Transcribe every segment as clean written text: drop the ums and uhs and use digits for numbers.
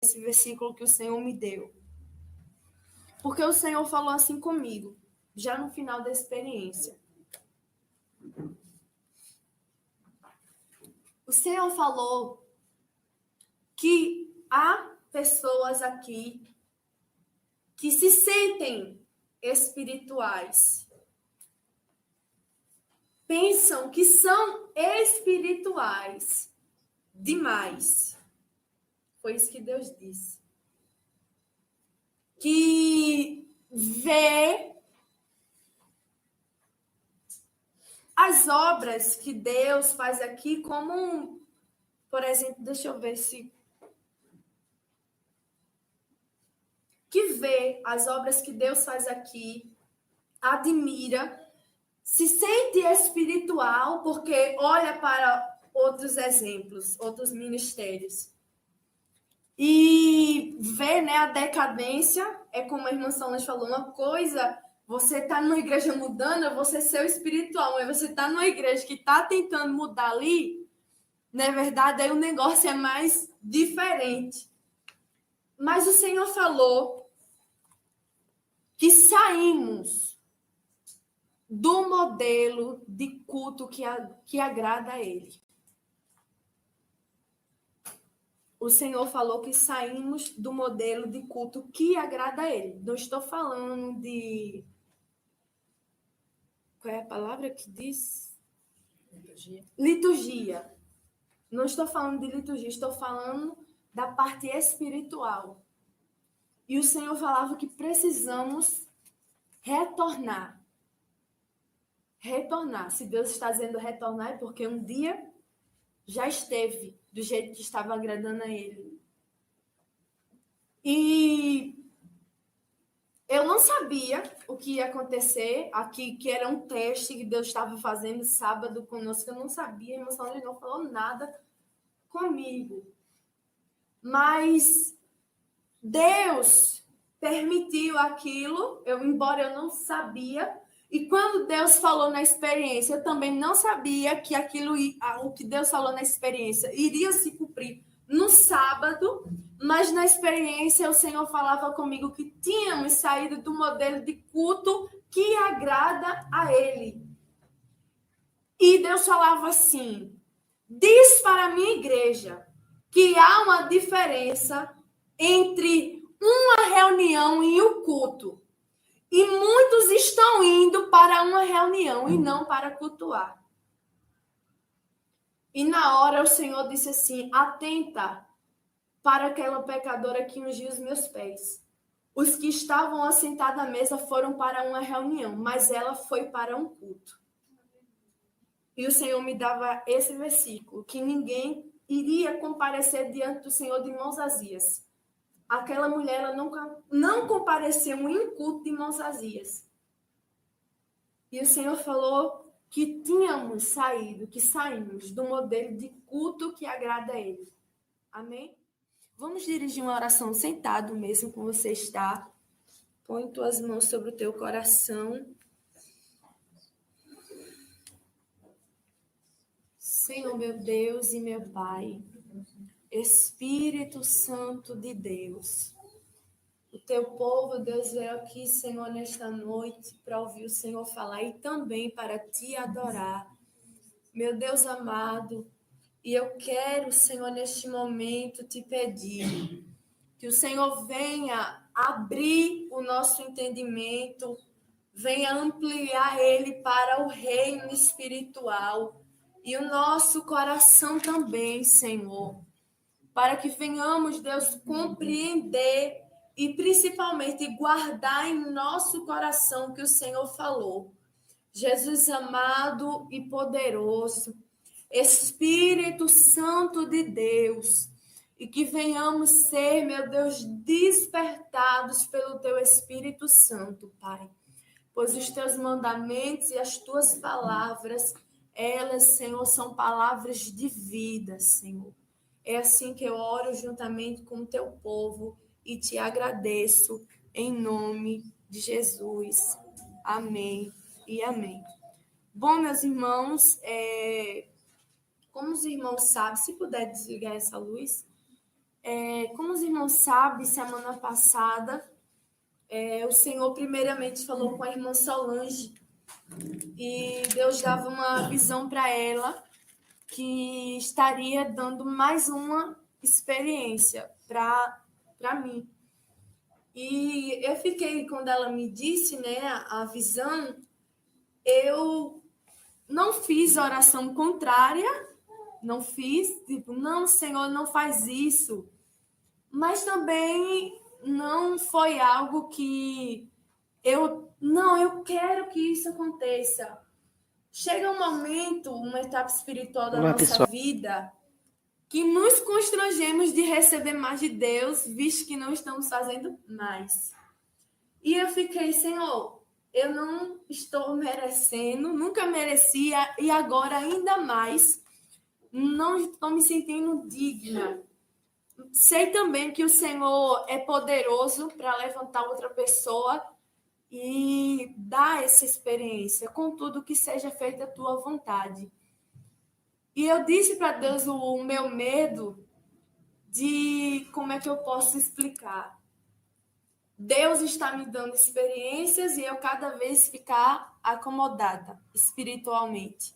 esse versículo que o Senhor me deu. Porque o Senhor falou assim comigo, já no final da experiência. O Senhor falou que há pessoas aqui que se sentem espirituais. Pensam que são espirituais demais. Foi isso que Deus disse. Que vê as obras que Deus faz aqui como, por exemplo, deixa eu ver se... Que vê as obras que Deus faz aqui, admira, se sente espiritual porque olha para outros exemplos, outros ministérios. E vê, né, a decadência, é como a irmã Solange falou, uma coisa, você está numa igreja mudando, é você ser o espiritual, mas você está numa igreja que está tentando mudar ali, não é verdade? Aí o negócio é mais diferente. Mas o Senhor falou que saímos do modelo de culto que agrada a Ele. O Senhor falou que saímos do modelo de culto que agrada a Ele. Não estou falando de... Qual é a palavra que diz? Liturgia. Não estou falando de liturgia, estou falando da parte espiritual. E o Senhor falava que precisamos retornar. Retornar. Se Deus está dizendo retornar, é porque um dia já esteve do jeito que estava agradando a Ele. E eu não sabia o que ia acontecer aqui, que era um teste que Deus estava fazendo sábado conosco. Eu não sabia, a irmã Solange não falou nada comigo. Mas Deus permitiu aquilo, embora eu não sabia. E quando Deus falou na experiência, eu também não sabia que o que Deus falou na experiência iria se cumprir no sábado, mas na experiência o Senhor falava comigo que tínhamos saído do modelo de culto que agrada a Ele. E Deus falava assim: diz para a minha igreja que há uma diferença entre uma reunião e o culto. E muitos estão indo para uma reunião e não para cultuar. E na hora o Senhor disse assim: atenta para aquela pecadora que ungiu os meus pés. Os que estavam assentados à mesa foram para uma reunião, mas ela foi para um culto. E o Senhor me dava esse versículo, que ninguém iria comparecer diante do Senhor de mãos vazias. Aquela mulher, ela não compareceu em um culto de mãos vazias. E o Senhor falou que saímos do modelo de culto que agrada a Ele. Amém? Vamos dirigir uma oração sentado mesmo, como você está. Põe tuas mãos sobre o teu coração. Senhor, meu Deus e meu Pai, Espírito Santo de Deus, o teu povo, Deus, veio aqui, Senhor, nesta noite, para ouvir o Senhor falar e também para te adorar. Meu Deus amado, e eu quero, Senhor, neste momento te pedir que o Senhor venha abrir o nosso entendimento, venha ampliar ele para o reino espiritual e o nosso coração também, Senhor, para que venhamos, Deus, compreender e principalmente guardar em nosso coração o que o Senhor falou. Jesus amado e poderoso, Espírito Santo de Deus, e que venhamos ser, meu Deus, despertados pelo teu Espírito Santo, Pai. Pois os teus mandamentos e as tuas palavras, elas, Senhor, são palavras de vida, Senhor. É assim que eu oro juntamente com o teu povo e te agradeço em nome de Jesus. Amém e amém. Bom, meus irmãos, como os irmãos sabem, se puder desligar essa luz, Como os irmãos sabem, semana passada, o Senhor primeiramente falou com a irmã Solange e Deus dava uma visão para ela que estaria dando mais uma experiência para mim. E eu fiquei, quando ela me disse, né, a visão, eu não fiz oração contrária, não fiz, tipo, não, Senhor, não faz isso. Mas também não foi algo que eu quero que isso aconteça. Chega um momento, uma etapa espiritual da nossa vida, que nos constrangemos de receber mais de Deus, visto que não estamos fazendo mais. E eu fiquei, Senhor, eu não estou merecendo, nunca merecia, e agora ainda mais, não estou me sentindo digna. Sei também que o Senhor é poderoso para levantar outra pessoa e dar essa experiência, contudo que seja feita a tua vontade. E eu disse para Deus o meu medo de como é que eu posso explicar. Deus está me dando experiências e eu cada vez ficar acomodada espiritualmente.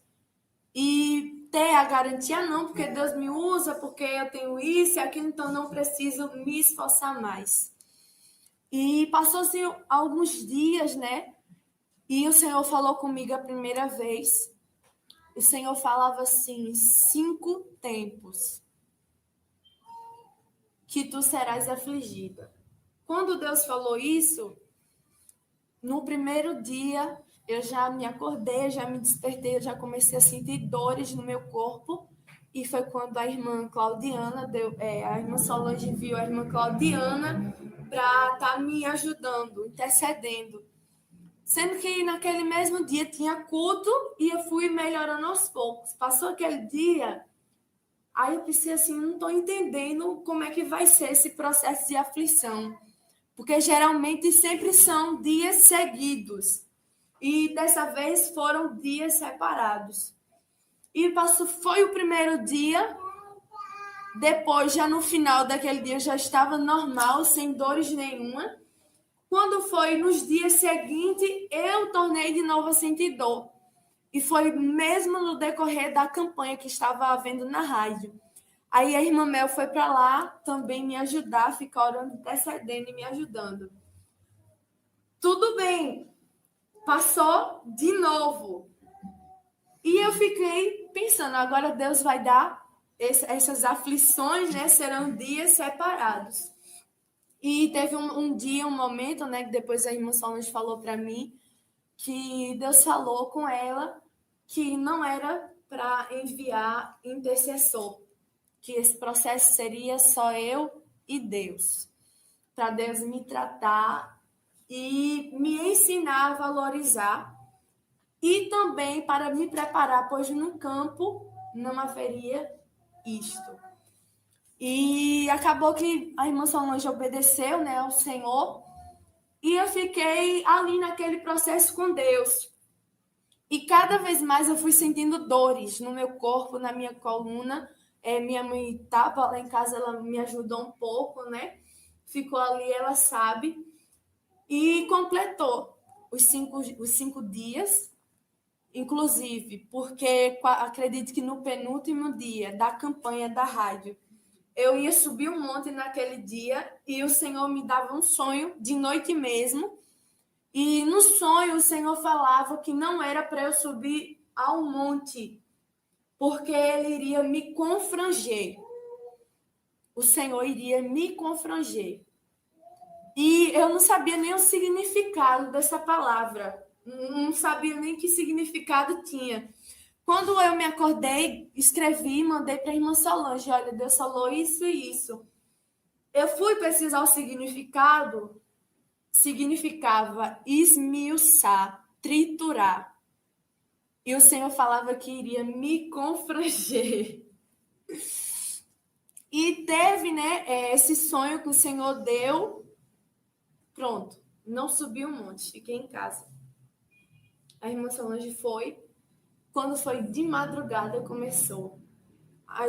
E ter a garantia não, porque Deus me usa, porque eu tenho isso e aquilo, então não preciso me esforçar mais. E passou-se alguns dias, né? E o Senhor falou comigo a primeira vez. O Senhor falava assim, 5 tempos que tu serás afligida. Quando Deus falou isso, no primeiro dia, eu já me acordei, já me despertei, eu já comecei a sentir dores no meu corpo. E foi quando a irmã Claudiana, a irmã Solange viu a irmã Claudiana para estar me ajudando, intercedendo. Sendo que naquele mesmo dia tinha culto e eu fui melhorando aos poucos. Passou aquele dia, aí eu pensei assim, não estou entendendo como é que vai ser esse processo de aflição. Porque geralmente sempre são dias seguidos. E dessa vez foram dias separados. E foi o primeiro dia. Depois, já no final daquele dia, eu já estava normal, sem dores nenhuma. Quando foi nos dias seguintes, eu tornei de novo a sentir dor. E foi mesmo no decorrer da campanha que estava havendo na rádio. Aí a irmã Mel foi para lá também me ajudar, ficar orando, intercedendo e me ajudando. Tudo bem, passou de novo. E eu fiquei pensando, agora Deus vai dar essas aflições, né? Serão dias separados. E teve um dia, um momento, né? Que depois a irmã Solange falou para mim que Deus falou com ela que não era para enviar intercessor, que esse processo seria só eu e Deus, para Deus me tratar e me ensinar a valorizar e também para me preparar, pois no campo não haveria isto. E acabou que a irmã Solange obedeceu, né, ao Senhor, e eu fiquei ali naquele processo com Deus. E cada vez mais eu fui sentindo dores no meu corpo, na minha coluna. Minha mãe estava lá em casa, ela me ajudou um pouco, né? Ficou ali, ela sabe. E completou os 5 dias, inclusive, porque acredito que no penúltimo dia da campanha da rádio, eu ia subir um monte naquele dia e o Senhor me dava um sonho de noite mesmo. E no sonho o Senhor falava que não era para eu subir ao monte, porque ele iria me confranger. O Senhor iria me confranger. E eu não sabia nem o significado dessa palavra. Não sabia nem que significado tinha. Quando eu me acordei, escrevi e mandei para a irmã Solange. Olha, Deus falou isso e isso. Eu fui pesquisar o significado. Significava esmiuçar, triturar. E o Senhor falava que iria me confranger. E teve, né, esse sonho que o Senhor deu. Pronto, não subi um monte, fiquei em casa. A irmã Solange foi. Quando foi de madrugada, começou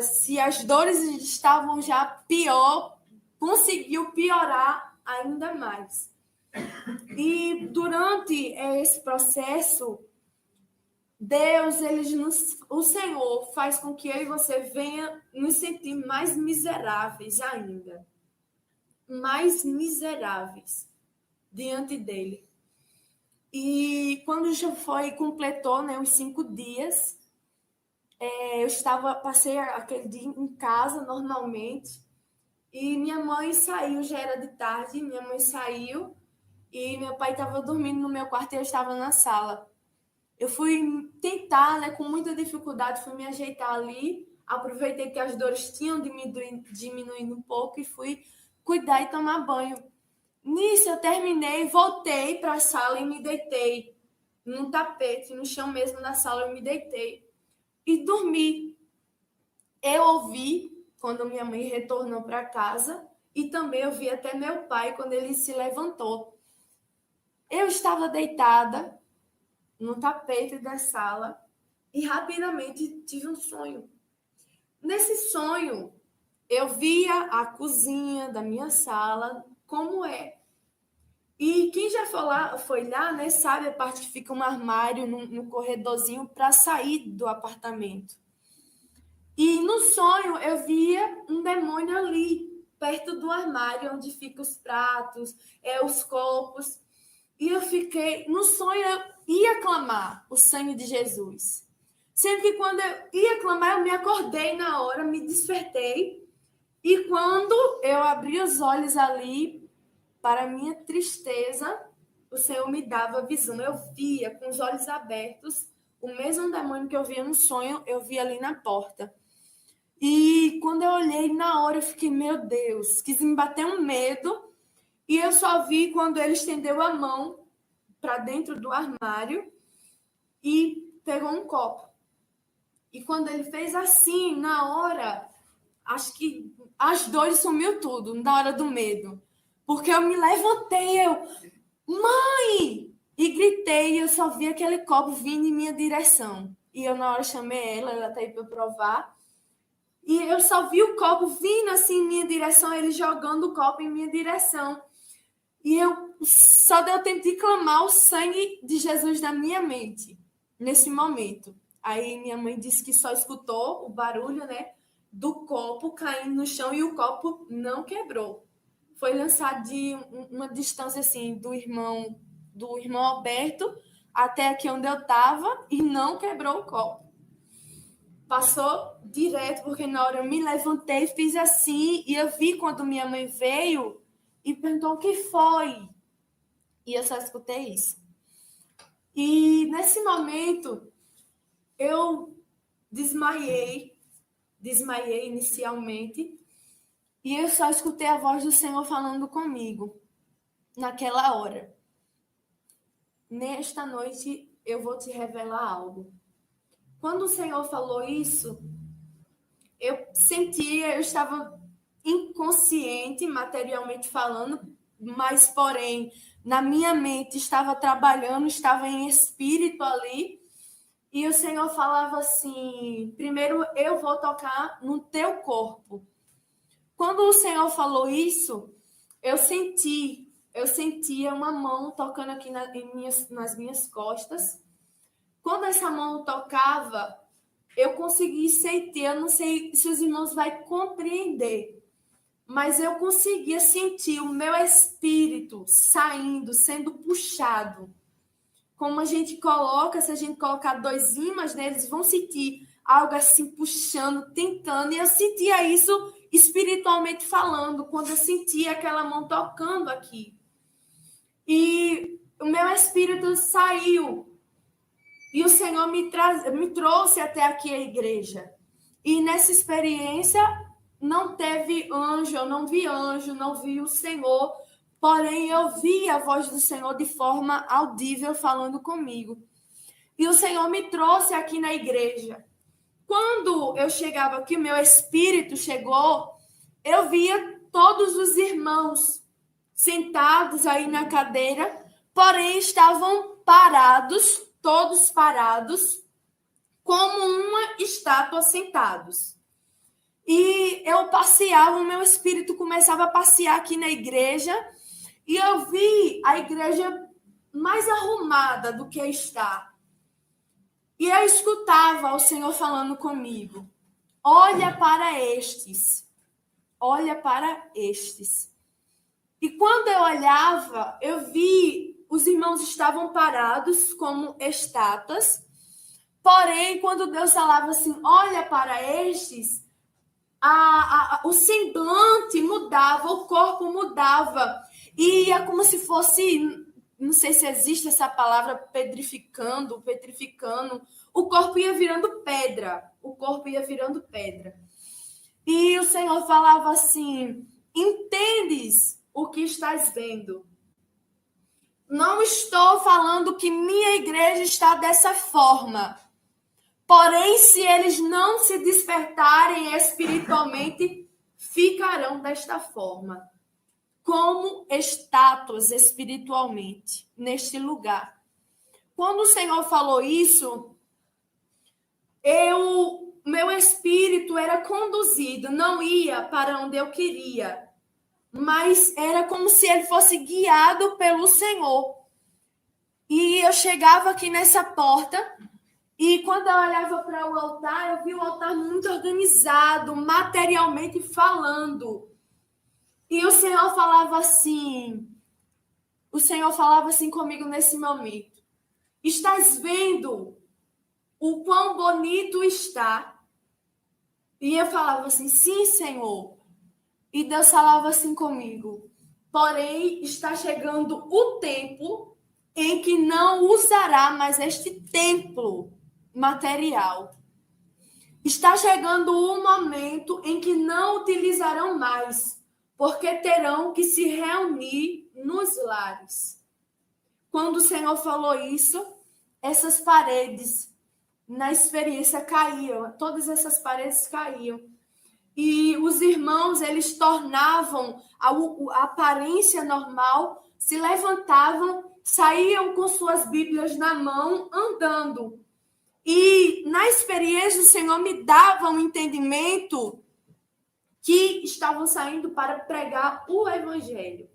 se as dores estavam já pior, conseguiu piorar ainda mais. E durante esse processo, Deus, o Senhor faz com que eu e você venha nos sentir mais miseráveis ainda. Mais miseráveis diante dele. E quando já completou, né, os 5 dias, passei aquele dia em casa normalmente, e minha mãe saiu, já era de tarde, minha mãe saiu, e meu pai estava dormindo no meu quarto e eu estava na sala. Eu fui tentar, né, com muita dificuldade, fui me ajeitar ali, aproveitei que as dores tinham diminuindo um pouco e fui cuidar e tomar banho. Nisso eu terminei, voltei para a sala e me deitei num tapete, no chão mesmo da sala, eu me deitei e dormi. Eu ouvi quando minha mãe retornou para casa e também ouvi até meu pai quando ele se levantou. Eu estava deitada no tapete da sala e rapidamente tive um sonho. Nesse sonho, eu via a cozinha da minha sala como é. E quem já foi lá, né, sabe a parte que fica um armário no corredorzinho para sair do apartamento. E no sonho eu via um demônio ali, perto do armário, onde ficam os pratos, os copos. E eu fiquei, no sonho eu ia clamar o sangue de Jesus. Sendo que quando eu ia clamar, eu me acordei na hora, me despertei. E quando eu abri os olhos ali, para minha tristeza, o Senhor me dava visão. Eu via com os olhos abertos o mesmo demônio que eu via no sonho, eu via ali na porta. E quando eu olhei na hora, eu fiquei, meu Deus, quis me bater um medo. E eu só vi quando ele estendeu a mão para dentro do armário e pegou um copo. E quando ele fez assim, na hora, acho que as dores sumiu tudo, na hora do medo. Porque eu me levantei, mãe! E gritei, eu só vi aquele copo vindo em minha direção. E eu na hora chamei ela tá aí para provar. E eu só vi o copo vindo assim em minha direção, ele jogando o copo em minha direção. E eu só deu tempo de clamar o sangue de Jesus na minha mente, nesse momento. Aí minha mãe disse que só escutou o barulho, né, do copo caindo no chão e o copo não quebrou. Foi lançado de uma distância assim do irmão Alberto até aqui onde eu estava e não quebrou o copo. Passou direto, porque na hora eu me levantei, fiz assim, e eu vi quando minha mãe veio e perguntou o que foi. E eu só escutei isso. E nesse momento, eu desmaiei inicialmente, e eu só escutei a voz do Senhor falando comigo, naquela hora. Nesta noite, eu vou te revelar algo. Quando o Senhor falou isso, eu sentia, eu estava inconsciente, materialmente falando, mas, porém, na minha mente estava trabalhando, estava em espírito ali, e o Senhor falava assim, primeiro eu vou tocar no teu corpo. Quando o Senhor falou isso, eu sentia uma mão tocando aqui nas minhas costas. Quando essa mão tocava, eu consegui sentir, eu não sei se os irmãos vão compreender, mas eu conseguia sentir o meu espírito saindo, sendo puxado. Como a gente coloca, se a gente colocar 2 ímãs, né, eles vão sentir algo assim puxando, tentando, e eu sentia isso espiritualmente falando, quando eu sentia aquela mão tocando aqui. E o meu espírito saiu, e o Senhor me trouxe até aqui a igreja. E nessa experiência não teve anjo, eu não vi anjo, não vi o Senhor, porém eu vi a voz do Senhor de forma audível falando comigo. E o Senhor me trouxe aqui na igreja. Quando eu chegava aqui, meu espírito chegou, eu via todos os irmãos sentados aí na cadeira, porém estavam parados, todos parados, como uma estátua sentados. E eu passeava, o meu espírito começava a passear aqui na igreja, e eu vi a igreja mais arrumada do que está. E eu escutava o Senhor falando comigo: olha para estes, olha para estes. E quando eu olhava, eu vi os irmãos estavam parados como estátuas. Porém, quando Deus falava assim, olha para estes, o semblante mudava, o corpo mudava. E é como se fosse, não sei se existe essa palavra, petrificando. O corpo ia virando pedra. O corpo ia virando pedra. E o Senhor falava assim, entendes o que estás vendo? Não estou falando que minha igreja está dessa forma. Porém, se eles não se despertarem espiritualmente, ficarão desta forma, como estátuas espiritualmente, neste lugar. Quando o Senhor falou isso, meu espírito era conduzido, não ia para onde eu queria, mas era como se ele fosse guiado pelo Senhor. E eu chegava aqui nessa porta, e quando eu olhava para o altar, eu vi o altar muito organizado, materialmente falando. E o Senhor falava assim comigo nesse momento: estás vendo o quão bonito está? E eu falava assim, sim, Senhor. E Deus falava assim comigo: porém, está chegando o tempo em que não usará mais este templo material. Está chegando o momento em que não utilizarão mais, porque terão que se reunir nos lares. Quando o Senhor falou isso, essas paredes na experiência caíam, todas essas paredes caíam. E os irmãos, eles tornavam a aparência normal, se levantavam, saíam com suas Bíblias na mão, andando. E na experiência, o Senhor me dava um entendimento que estavam saindo para pregar o Evangelho.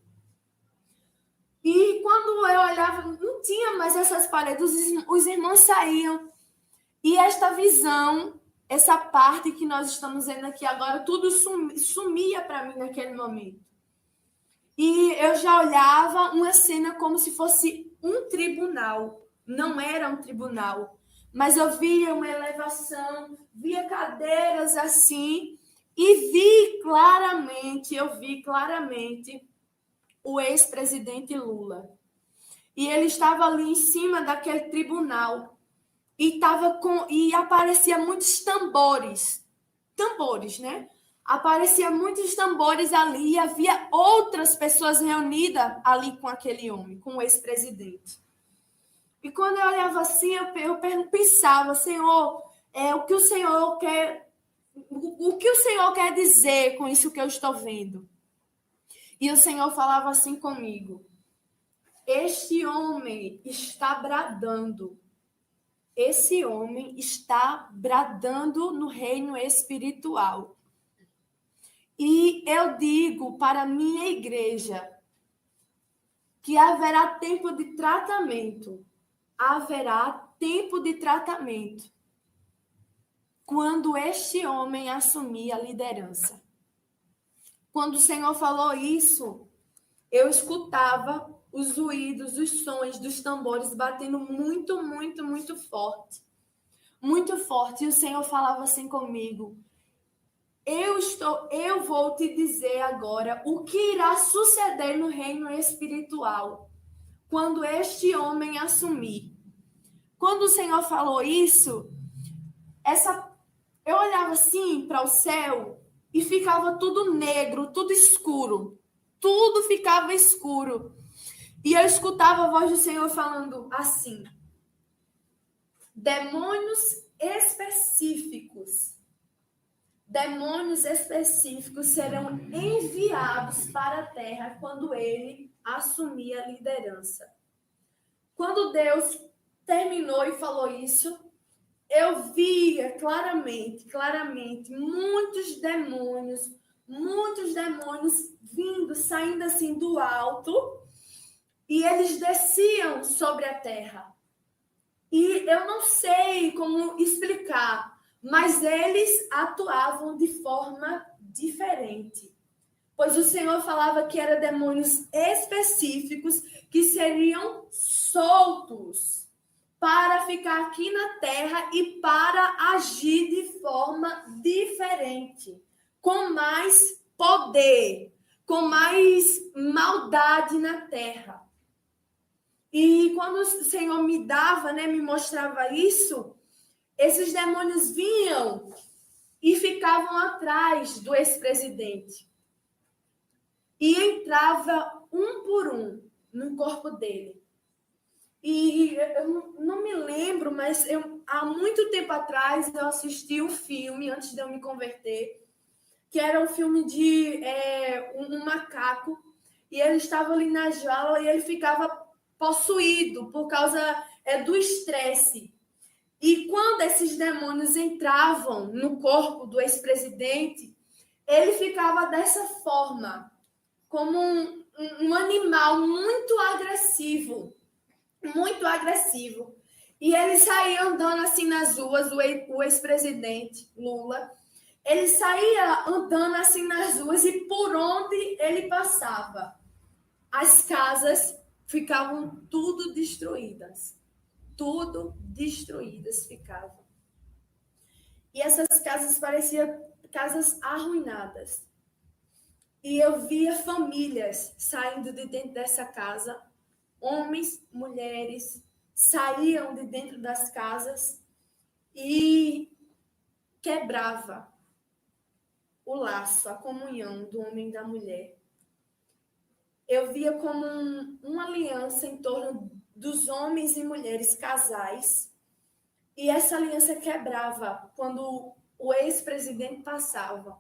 E quando eu olhava, não tinha mais essas paredes, os irmãos saíam. E esta visão, essa parte que nós estamos vendo aqui agora, tudo sumia para mim naquele momento. E eu já olhava uma cena como se fosse um tribunal. Não era um tribunal, mas eu via uma elevação, via cadeiras assim, e eu vi claramente o ex-presidente Lula. E ele estava ali em cima daquele tribunal. E aparecia muitos tambores, né? Aparecia muitos tambores ali e havia outras pessoas reunidas ali com aquele homem, com o ex-presidente. E quando eu olhava assim, eu pensava, Senhor, o que o Senhor quer dizer com isso que eu estou vendo? E o Senhor falava assim comigo: este homem está bradando. Esse homem está bradando no reino espiritual. E eu digo para a minha igreja que haverá tempo de tratamento. Haverá tempo de tratamento quando este homem assumir a liderança. Quando o Senhor falou isso, eu escutava os ruídos, os sons dos tambores batendo muito, muito, muito forte. Muito forte. E o Senhor falava assim comigo: eu vou te dizer agora o que irá suceder no reino espiritual quando este homem assumir. Quando o Senhor falou isso, eu olhava assim para o céu e ficava tudo negro, tudo escuro. Tudo ficava escuro. E eu escutava a voz do Senhor falando assim: demônios específicos serão enviados para a terra quando ele assumir a liderança. Quando Deus terminou e falou isso, eu via claramente, muitos demônios vindo, saindo assim do alto, e eles desciam sobre a terra. E eu não sei como explicar, mas eles atuavam de forma diferente. Pois o Senhor falava que eram demônios específicos que seriam soltos para ficar aqui na terra e para agir de forma diferente, com mais poder, com mais maldade na terra. E quando o Senhor me dava, né, me mostrava isso, esses demônios vinham e ficavam atrás do ex-presidente. E entrava um por um no corpo dele. E eu não me lembro, mas há muito tempo atrás eu assisti um filme, antes de eu me converter, que era um filme de um macaco, e ele estava ali na jaula e ele ficava possuído por causa do estresse. E quando esses demônios entravam no corpo do ex-presidente, ele ficava dessa forma, como um animal muito agressivo. E ele saía andando assim nas ruas, o ex-presidente Lula, ele saía andando assim nas ruas e por onde ele passava, as casas ficavam tudo destruídas ficavam. E essas casas pareciam casas arruinadas. E eu via famílias saindo de dentro dessa casa, homens, mulheres, saíam de dentro das casas e quebrava o laço, a comunhão do homem e da mulher. Eu via como uma aliança em torno dos homens e mulheres casais, e essa aliança quebrava quando o ex-presidente passava.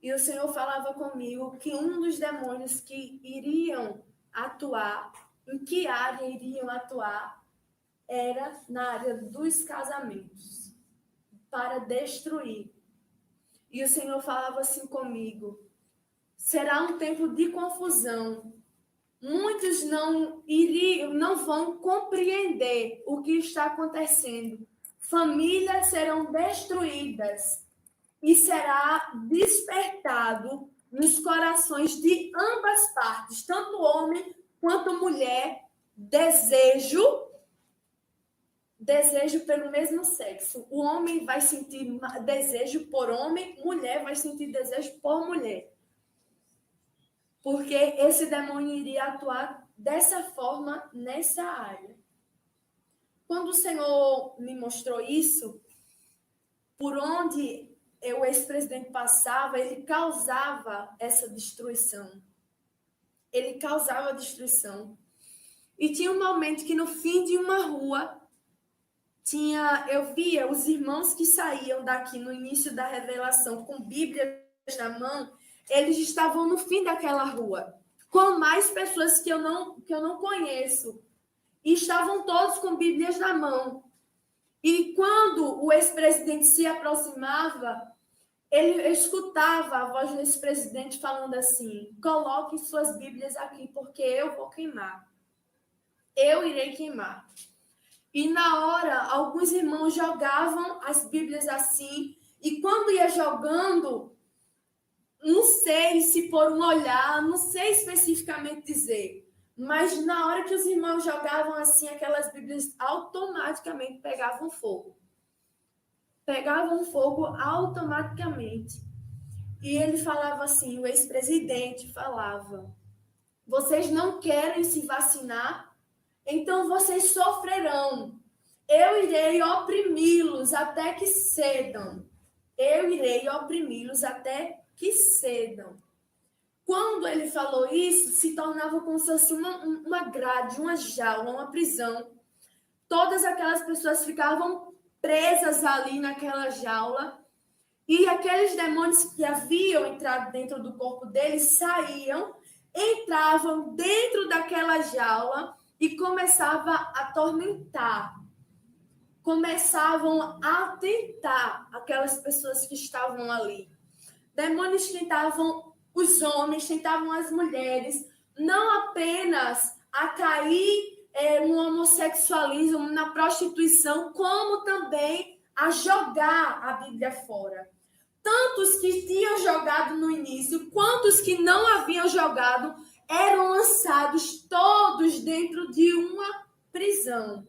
E o Senhor falava comigo que um dos demônios que iriam atuar, em que área iriam atuar, era na área dos casamentos, para destruir. E o Senhor falava assim comigo: será um tempo de confusão. Muitos não vão compreender o que está acontecendo. Famílias serão destruídas e será despertado nos corações de ambas partes, tanto homem quanto mulher, desejo pelo mesmo sexo. O homem vai sentir desejo por homem, mulher vai sentir desejo por mulher. Porque esse demônio iria atuar dessa forma nessa área. Quando o Senhor me mostrou isso, por onde o ex-presidente passava, ele causava essa destruição. Ele causava destruição. E tinha um momento que no fim de uma rua, eu via os irmãos que saíam daqui no início da revelação com Bíblias na mão, eles estavam no fim daquela rua, com mais pessoas que eu não conheço. E estavam todos com Bíblias na mão. E quando o ex-presidente se aproximava, ele escutava a voz do ex-presidente falando assim: coloque suas Bíblias aqui, porque eu vou queimar. Eu irei queimar. E na hora, alguns irmãos jogavam as Bíblias assim, e quando ia jogando, não sei se por um olhar, não sei especificamente dizer, mas na hora que os irmãos jogavam assim, aquelas Bíblias automaticamente pegavam fogo. Pegavam fogo automaticamente. E ele falava assim, o ex-presidente falava: vocês não querem se vacinar? Então vocês sofrerão. Eu irei oprimi-los até que cedam. Eu irei oprimi-los até que cedam. Quando ele falou isso, se tornava como se fosse uma grade, uma jaula, uma prisão. Todas aquelas pessoas ficavam presas ali naquela jaula. E aqueles demônios que haviam entrado dentro do corpo deles saíam, entravam dentro daquela jaula e começava a atormentar. começavam a tentar aquelas pessoas que estavam ali. Demônios tentavam os homens, tentavam as mulheres, não apenas a cair no homossexualismo, na prostituição, como também a jogar a Bíblia fora. Tantos que tinham jogado no início, quantos que não haviam jogado, eram lançados todos dentro de uma prisão.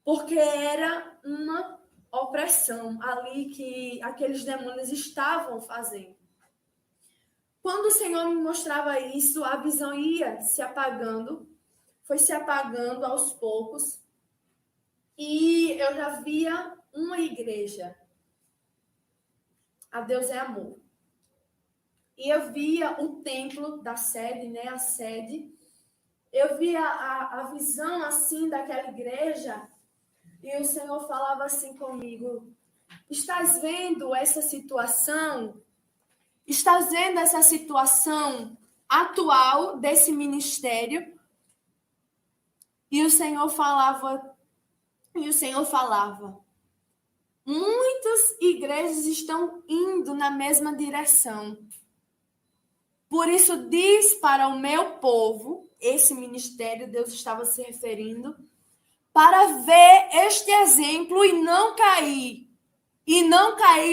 Porque era uma opressão ali que aqueles demônios estavam fazendo. Quando o Senhor me mostrava isso, a visão ia se apagando, foi se apagando aos poucos, e eu já via uma igreja. A Deus é amor. E eu via o templo da sede, né, a sede. Eu via a visão assim daquela igreja, e o Senhor falava assim comigo: estás vendo essa situação? Estás vendo essa situação atual desse ministério? E o Senhor falava, muitas igrejas estão indo na mesma direção. Por isso diz para o meu povo, esse ministério, Deus estava se referindo, para ver este exemplo e não cair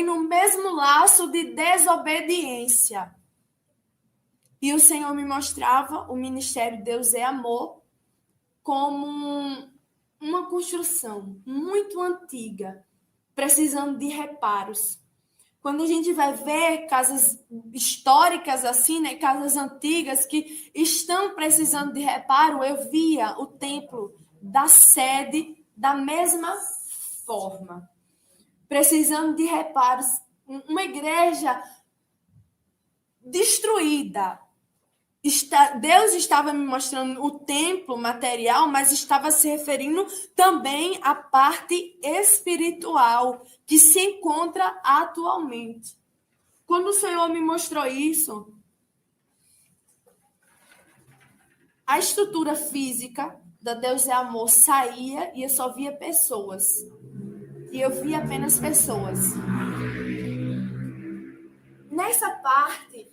no mesmo laço de desobediência. E o Senhor me mostrava o ministério Deus é Amor como uma construção muito antiga, precisando de reparos. Quando a gente vai ver casas históricas assim, né, casas antigas que estão precisando de reparo, eu via o templo da sede da mesma forma, precisando de reparos. Uma igreja destruída. Deus estava me mostrando o templo material, mas estava se referindo também à parte espiritual que se encontra atualmente. Quando o Senhor me mostrou isso, a estrutura física da Deus é Amor saía e eu só via pessoas. E eu via apenas pessoas. Nessa parte,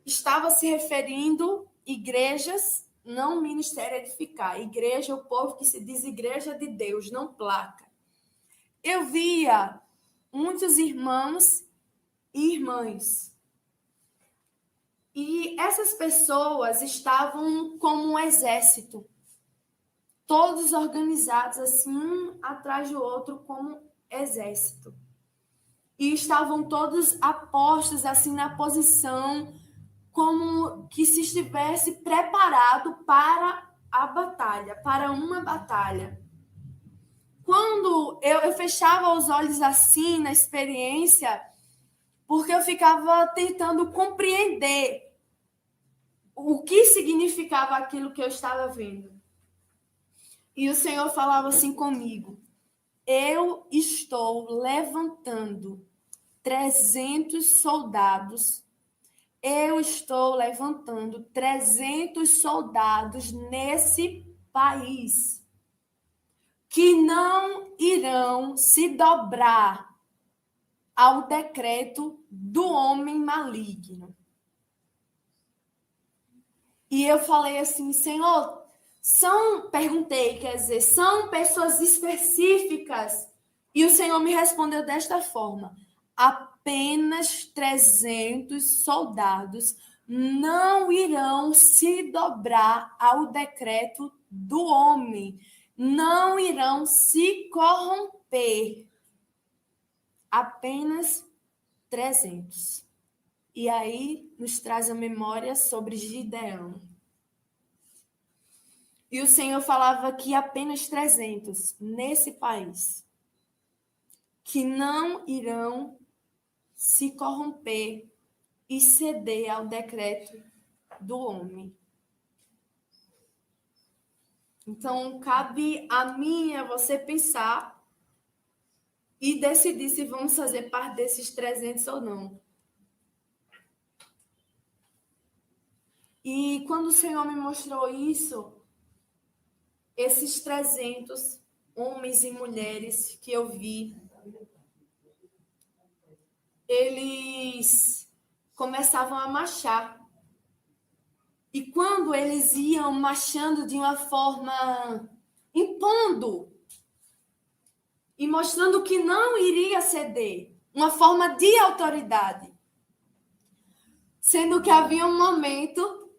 estava se referindo igrejas, não ministério edificar. Igreja, o povo que se diz igreja de Deus, não placa. Eu via muitos irmãos e irmãs. E essas pessoas estavam como um exército. Todos organizados assim, um atrás do outro, como exército. E estavam todos apostos assim na posição como que se estivesse preparado para a batalha, para uma batalha. Quando eu fechava os olhos assim na experiência, porque eu ficava tentando compreender o que significava aquilo que eu estava vendo. E o Senhor falava assim comigo: eu estou levantando 300 soldados. Eu estou levantando 300 soldados nesse país que não irão se dobrar ao decreto do homem maligno. E eu falei assim: Senhor, perguntei, quer dizer, são pessoas específicas? E o Senhor me respondeu desta forma: apenas 300 soldados não irão se dobrar ao decreto do homem, não irão se corromper. Apenas 300. E aí nos traz a memória sobre Gideão. E o Senhor falava que apenas 300 nesse país que não irão se corromper e ceder ao decreto do homem. Então, cabe a mim e a você pensar e decidir se vamos fazer parte desses 300 ou não. E quando o Senhor me mostrou isso, esses 300 homens e mulheres que eu vi, eles começavam a marchar. E quando eles iam marchando de uma forma impondo e mostrando que não iria ceder, uma forma de autoridade. Sendo que havia um momento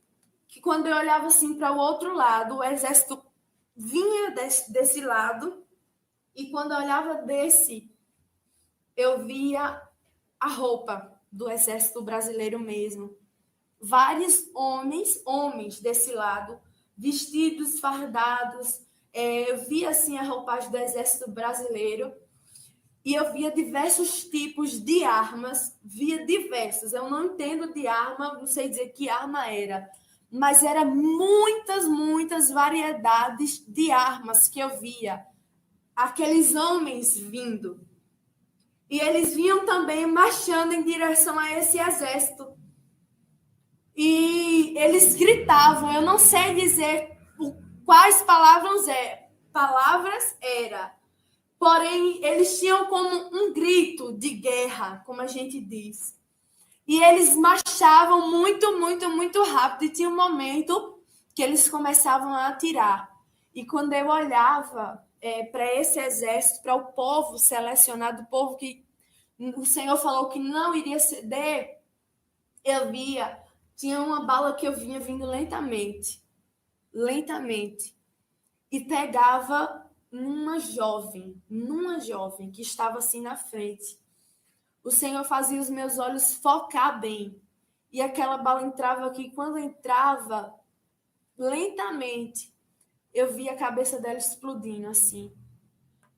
que quando eu olhava assim para o outro lado, o exército vinha desse lado, e quando eu olhava desse, eu via a roupa do exército brasileiro mesmo. Vários homens desse lado, vestidos, fardados. Eu via assim a roupagem do exército brasileiro e eu via diversos tipos de armas, via diversas. Eu não entendo de arma, não sei dizer que arma era, mas era muitas variedades de armas que eu via. Aqueles homens vindo. E eles vinham também marchando em direção a esse exército. E eles gritavam, eu não sei dizer quais palavras era, porém eles tinham como um grito de guerra, como a gente diz. E eles marchavam muito rápido, e tinha um momento que eles começavam a atirar. E quando eu olhava para esse exército, para o povo selecionado, o povo que o Senhor falou que não iria ceder, eu via, tinha uma bala que eu vinha vindo lentamente, e pegava numa jovem que estava assim na frente. O Senhor fazia os meus olhos focar bem, e aquela bala entrava aqui. Quando entrava, lentamente, eu via a cabeça dela explodindo assim.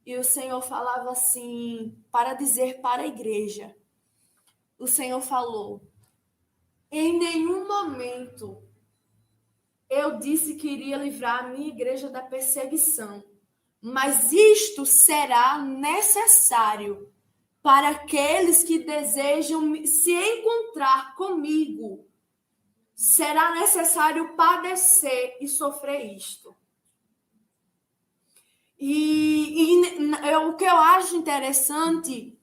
E o Senhor falava assim, para dizer para a igreja, o Senhor falou, em nenhum momento eu disse que iria livrar a minha igreja da perseguição, mas isto será necessário para aqueles que desejam se encontrar comigo. Será necessário padecer e sofrer isto. O que eu acho interessante,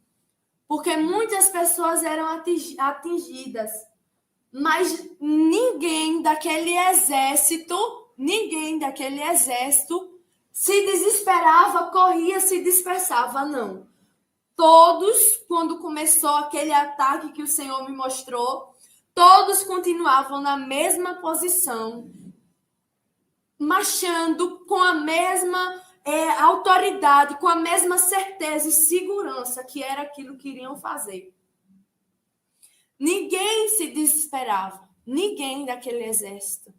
porque muitas pessoas eram atingidas, mas ninguém daquele exército se desesperava, corria, se dispersava, não. Todos, quando começou aquele ataque que o Senhor me mostrou, todos continuavam na mesma posição, marchando com a mesma autoridade, com a mesma certeza e segurança que era aquilo que iriam fazer. Ninguém se desesperava, ninguém daquele exército.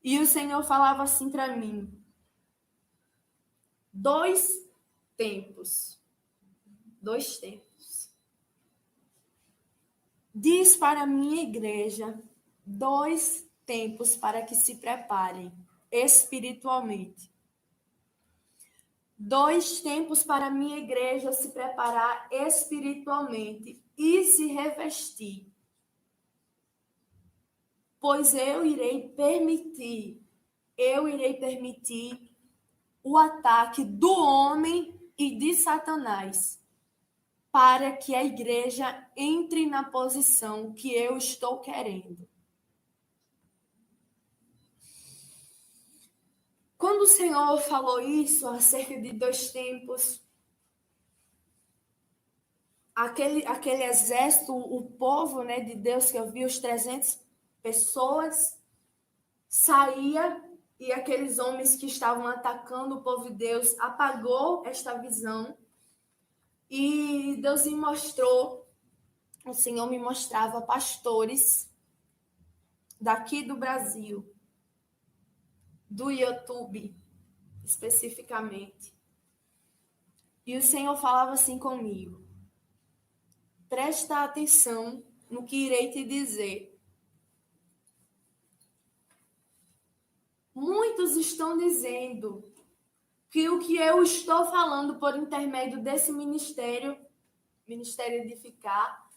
E o Senhor falava assim para mim: 2 tempos. 2 tempos. Diz para a minha igreja 2 tempos para que se preparem espiritualmente. 2 tempos para a minha igreja se preparar espiritualmente e se revestir. Pois eu irei permitir o ataque do homem e de Satanás, para que a igreja entre na posição que eu estou querendo. Quando o Senhor falou isso, acerca de 2 tempos, aquele exército, o povo, né, de Deus, que eu vi, os 300 pessoas, saía, e aqueles homens que estavam atacando o povo de Deus apagou esta visão, e Deus me mostrou, o Senhor me mostrava pastores daqui do Brasil, do YouTube, especificamente. E o Senhor falava assim comigo: presta atenção no que irei te dizer. Muitos estão dizendo que o que eu estou falando por intermédio desse ministério Edificar,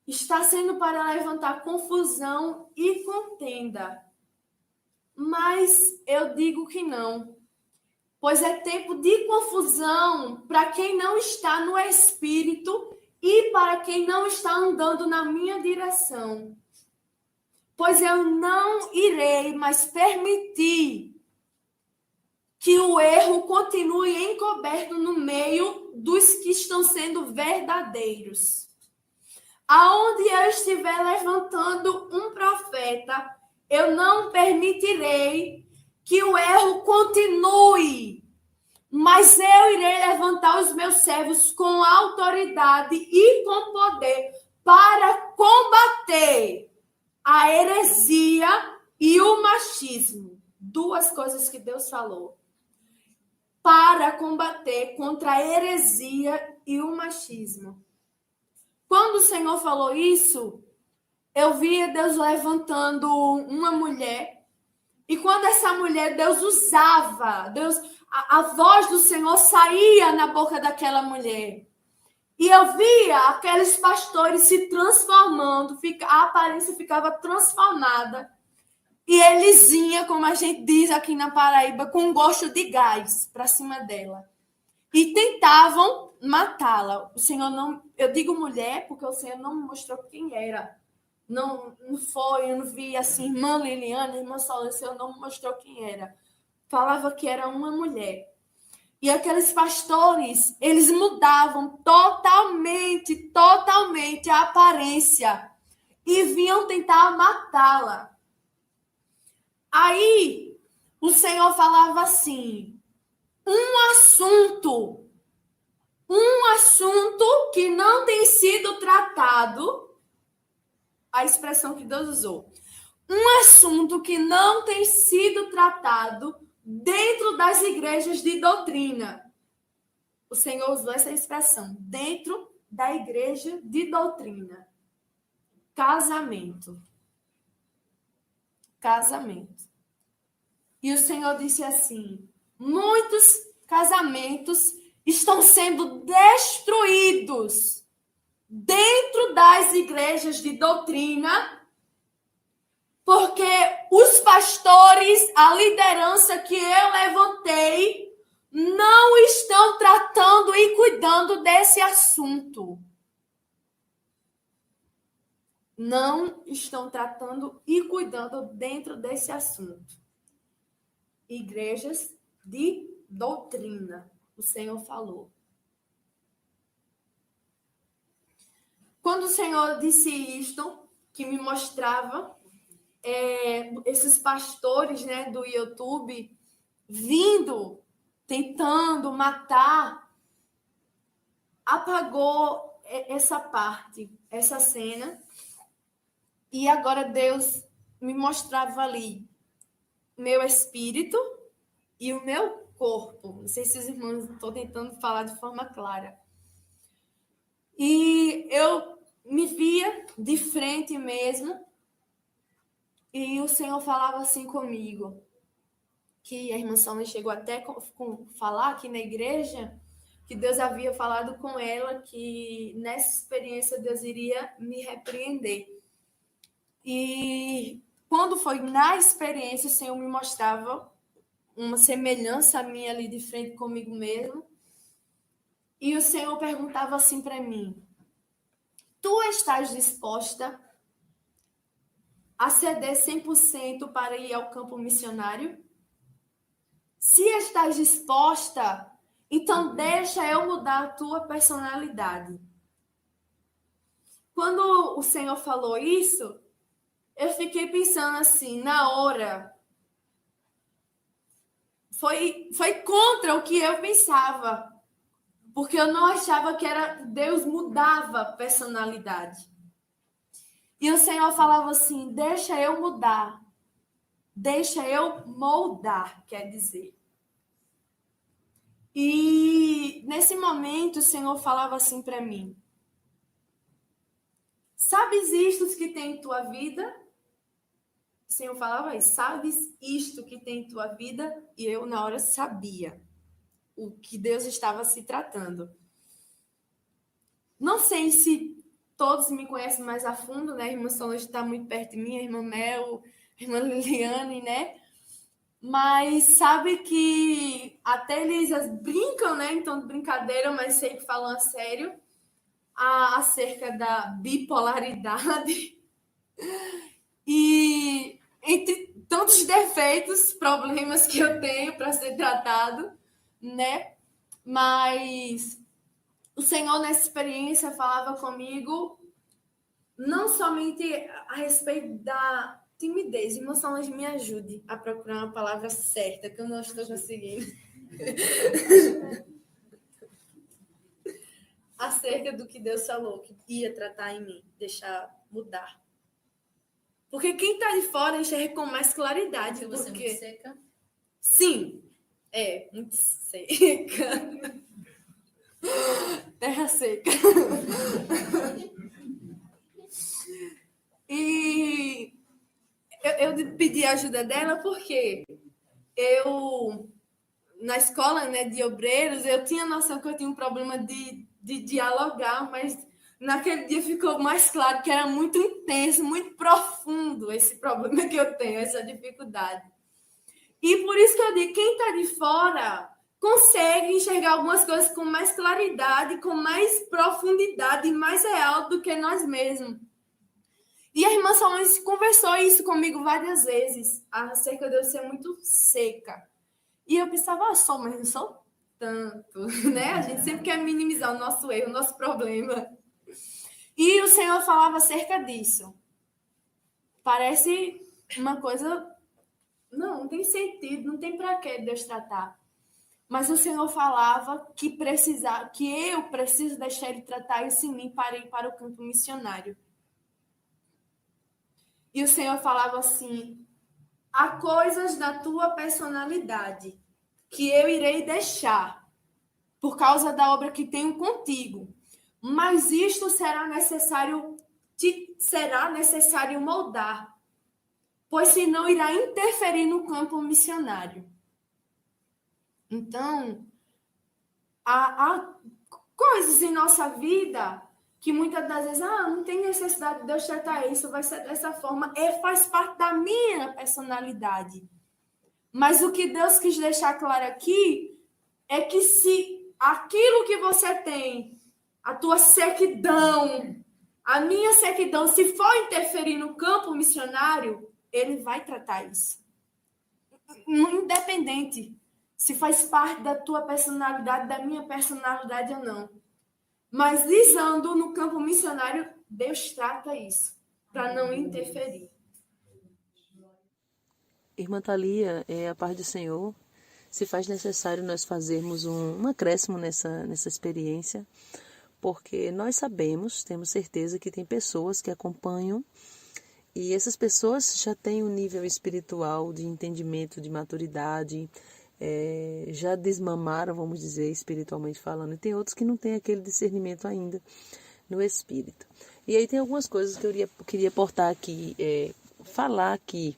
está sendo para levantar confusão e contenda. Mas eu digo que não. pois é tempo de confusão para quem não está no Espírito e para quem não está andando na minha direção. Pois eu não irei mais permitir que o erro continue encoberto no meio dos que estão sendo verdadeiros. Aonde eu estiver levantando um profeta, eu não permitirei que o erro continue, mas eu irei levantar os meus servos com autoridade e com poder para combater a heresia e o machismo. Duas coisas que Deus falou. Para combater contra a heresia e o machismo. Quando o Senhor falou isso, eu via Deus levantando uma mulher. E quando essa mulher, Deus usava, a voz do Senhor saía na boca daquela mulher. E eu via aqueles pastores se transformando, a aparência ficava transformada. E eles iam, como a gente diz aqui na Paraíba, com gosto de gás para cima dela. E tentavam matá-la. O Senhor não... Eu digo mulher porque o Senhor não me mostrou quem era. Não foi, eu não vi assim, irmã Liliana, irmã Solange, o Senhor não me mostrou quem era. Falava que era uma mulher. E aqueles pastores, eles mudavam totalmente a aparência. E vinham tentar matá-la. Aí, o Senhor falava assim, um assunto que não tem sido tratado, a expressão que Deus usou, um assunto que não tem sido tratado dentro das igrejas de doutrina. O Senhor usou essa expressão, dentro da igreja de doutrina. Casamento. E o Senhor disse assim, muitos casamentos estão sendo destruídos dentro das igrejas de doutrina, porque os pastores, a liderança que eu levantei, não estão tratando e cuidando desse assunto. Não estão tratando e cuidando dentro desse assunto. Igrejas de doutrina, o Senhor falou. Quando o Senhor disse isto, que me mostrava esses pastores, né, do YouTube vindo, tentando matar, apagou essa parte, essa cena, e agora Deus me mostrava ali meu espírito e o meu corpo. Não sei se os irmãos estão tentando falar de forma clara. E eu me via de frente mesmo, e o Senhor falava assim comigo, que a irmã Salma chegou até falar aqui na igreja, que Deus havia falado com ela, que nessa experiência Deus iria me repreender. E quando foi na experiência, o Senhor me mostrava uma semelhança minha ali de frente comigo mesmo. E o Senhor perguntava assim para mim, tu estás disposta a ceder 100% para ir ao campo missionário? Se estás disposta, então deixa eu mudar a tua personalidade. Quando o Senhor falou isso, eu fiquei pensando assim, na hora, foi contra o que eu pensava, porque eu não achava que era Deus mudava a personalidade. E o Senhor falava assim, deixa eu mudar, deixa eu moldar, quer dizer. E nesse momento o Senhor falava assim para mim, sabes isto que tem em tua vida? O Senhor falava isso, sabes isto que tem em tua vida? E eu na hora sabia o que Deus estava se tratando. Não sei se todos me conhecem mais a fundo, né? A irmã Solange está muito perto de mim, a irmã Mel, a irmã Liliane, né? Mas sabe que até eles brincam, né? Então, de brincadeira, mas sei que falam a sério acerca da bipolaridade. E entre tantos defeitos, problemas que eu tenho para ser tratado, né? Mas o Senhor, nessa experiência, falava comigo não somente a respeito da timidez. Irmão Solange, me ajude a procurar uma palavra certa, que eu não estou conseguindo. Acerca do que Deus falou, que ia tratar em mim, deixar mudar. Porque quem está de fora enxerga com mais claridade. Porque você é muito seca? Sim, muito seca. Terra seca. E eu pedi a ajuda dela porque eu, na escola, né, de obreiros, eu tinha noção que eu tinha um problema de dialogar, mas naquele dia ficou mais claro que era muito intenso, muito profundo esse problema que eu tenho, essa dificuldade. E por isso que eu digo, quem está de fora consegue enxergar algumas coisas com mais claridade, com mais profundidade, mais real do que nós mesmos. E a irmã Solange conversou isso comigo várias vezes, acerca de eu ser muito seca. E eu pensava, só, mas não sou tanto, né? A gente sempre quer minimizar o nosso erro, o nosso problema. E o Senhor falava acerca disso. Parece uma coisa... Não tem sentido, não tem para que Deus tratar. Mas o Senhor falava que eu preciso deixar Ele tratar isso em mim para ir para o campo missionário. E o Senhor falava assim, há coisas da tua personalidade que eu irei deixar por causa da obra que tenho contigo. Mas isto será necessário moldar, pois senão irá interferir no campo missionário. Então, há coisas em nossa vida que muitas das vezes, não tem necessidade de Deus tratar isso, vai ser dessa forma, faz parte da minha personalidade. Mas o que Deus quis deixar claro aqui é que se aquilo que você tem, a tua sequidão, a minha sequidão, se for interferir no campo missionário, Ele vai tratar isso. Independente se faz parte da tua personalidade, da minha personalidade ou não. Mas visando no campo missionário, Deus trata isso, para não interferir. Irmã Thalia, a paz do Senhor, se faz necessário nós fazermos um acréscimo nessa experiência, porque nós sabemos, temos certeza que tem pessoas que acompanham e essas pessoas já têm um nível espiritual de entendimento, de maturidade, já desmamaram, vamos dizer, espiritualmente falando, e tem outros que não têm aquele discernimento ainda no espírito. E aí tem algumas coisas que eu queria portar aqui, falar aqui,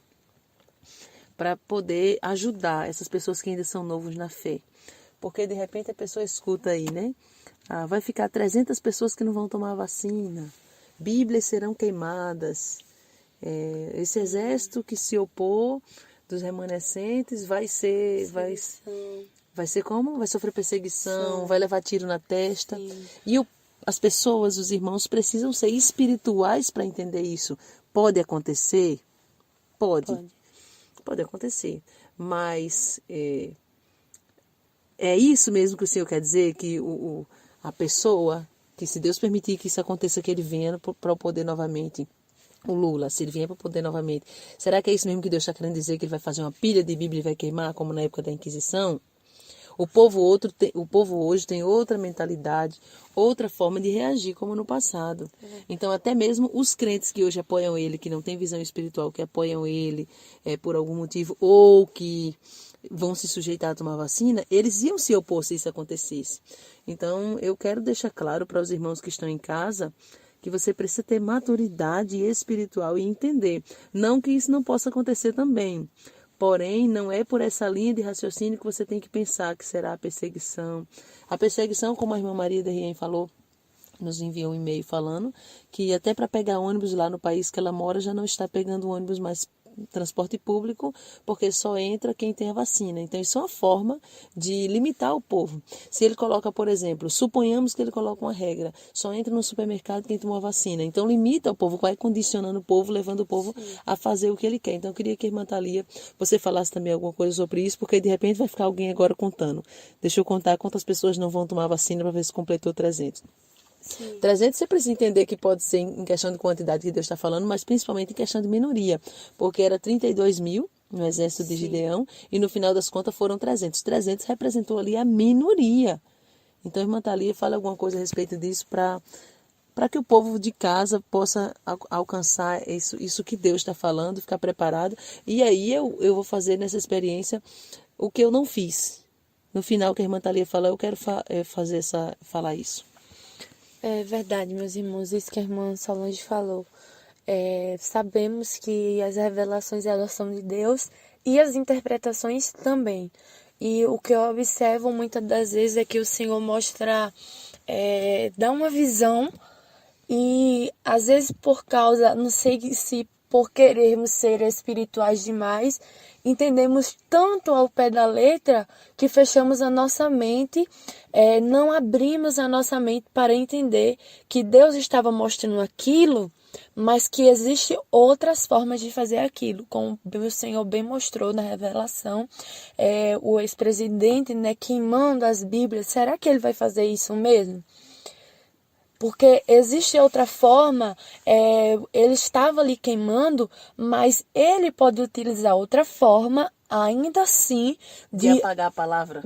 para poder ajudar essas pessoas que ainda são novos na fé. Porque de repente a pessoa escuta aí, né? Vai ficar 300 pessoas que não vão tomar vacina, Bíblias serão queimadas, esse exército que se opor dos remanescentes vai ser como? Vai sofrer perseguição, vai levar tiro na testa. Sim. E as pessoas, os irmãos, precisam ser espirituais para entender isso. Pode acontecer? Pode acontecer. Mas é isso mesmo que o Senhor quer dizer? Que a pessoa, que se Deus permitir que isso aconteça, que ele venha para o poder novamente. O Lula, se ele vier para o poder novamente, será que é isso mesmo que Deus está querendo dizer, que ele vai fazer uma pilha de Bíblia e vai queimar, como na época da Inquisição? O povo hoje tem outra mentalidade, outra forma de reagir, como no passado. Então, até mesmo os crentes que hoje apoiam ele, que não têm visão espiritual, que apoiam ele por algum motivo, ou que vão se sujeitar a tomar vacina, eles iam se opor se isso acontecesse. Então, eu quero deixar claro para os irmãos que estão em casa que você precisa ter maturidade espiritual e entender. Não que isso não possa acontecer também. Porém, não é por essa linha de raciocínio que você tem que pensar que será a perseguição. A perseguição, como a irmã Maria de Rien falou, nos enviou um e-mail falando que até para pegar ônibus lá no país que ela mora já não está pegando ônibus mais transporte público, porque só entra quem tem a vacina. Então, isso é uma forma de limitar o povo. Se ele coloca, por exemplo, suponhamos que ele coloca uma regra, só entra no supermercado quem tomou a vacina. Então, limita o povo, vai condicionando o povo, levando o povo a fazer o que ele quer. Então, eu queria que a irmã Thalia, você falasse também alguma coisa sobre isso, porque de repente vai ficar alguém agora contando. Deixa eu contar quantas pessoas não vão tomar a vacina para ver se completou 300. Sim. 300 você precisa entender que pode ser em questão de quantidade que Deus está falando, mas principalmente em questão de minoria, porque era 32 mil no exército de Gideão e no final das contas foram 300. 300 representou ali a minoria. Então, irmã Thalia, fala alguma coisa a respeito disso para que o povo de casa possa alcançar isso que Deus está falando, ficar preparado. E aí eu vou fazer nessa experiência o que eu não fiz. No final que a irmã Thalia fala, eu quero falar isso. É verdade, meus irmãos, isso que a irmã Solange falou. Sabemos que as revelações elas são de Deus e as interpretações também. E o que eu observo muitas das vezes é que o Senhor mostra, dá uma visão e às vezes por causa, não sei se por querermos ser espirituais demais, entendemos tanto ao pé da letra que fechamos a nossa mente, não abrimos a nossa mente para entender que Deus estava mostrando aquilo, mas que existem outras formas de fazer aquilo, como o Senhor bem mostrou na revelação, o ex-presidente, né, queimando as Bíblias. Será que ele vai fazer isso mesmo? Porque existe outra forma, ele estava ali queimando, mas ele pode utilizar outra forma, ainda assim, de apagar a palavra.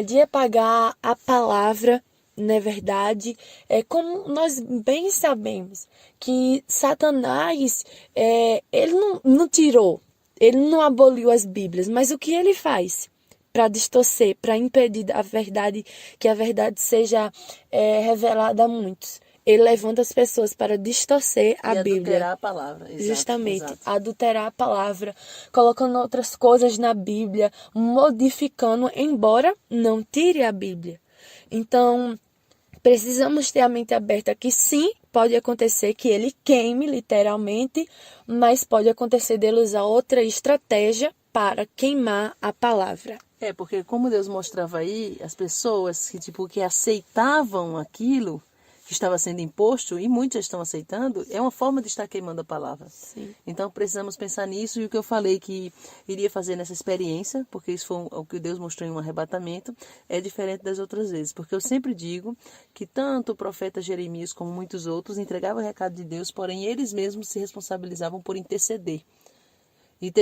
De apagar a palavra, não é verdade? Como nós bem sabemos que Satanás, ele não tirou, ele não aboliu as Bíblias, mas o que ele faz? Para distorcer, para impedir que a verdade seja revelada a muitos. Ele levanta as pessoas para distorcer a Bíblia. Adulterar a palavra. Exato, justamente, exato. Adulterar a palavra, colocando outras coisas na Bíblia, modificando, embora não tire a Bíblia. Então, precisamos ter a mente aberta que sim, pode acontecer que ele queime literalmente, mas pode acontecer dele usar outra estratégia para queimar a palavra. Porque como Deus mostrava aí, as pessoas que aceitavam aquilo que estava sendo imposto, e muitos já estão aceitando, é uma forma de estar queimando a palavra. Sim. Então precisamos pensar nisso, e o que eu falei que iria fazer nessa experiência, porque isso foi o que Deus mostrou em um arrebatamento, é diferente das outras vezes, porque eu sempre digo que tanto o profeta Jeremias como muitos outros entregavam o recado de Deus, porém eles mesmos se responsabilizavam por interceder. E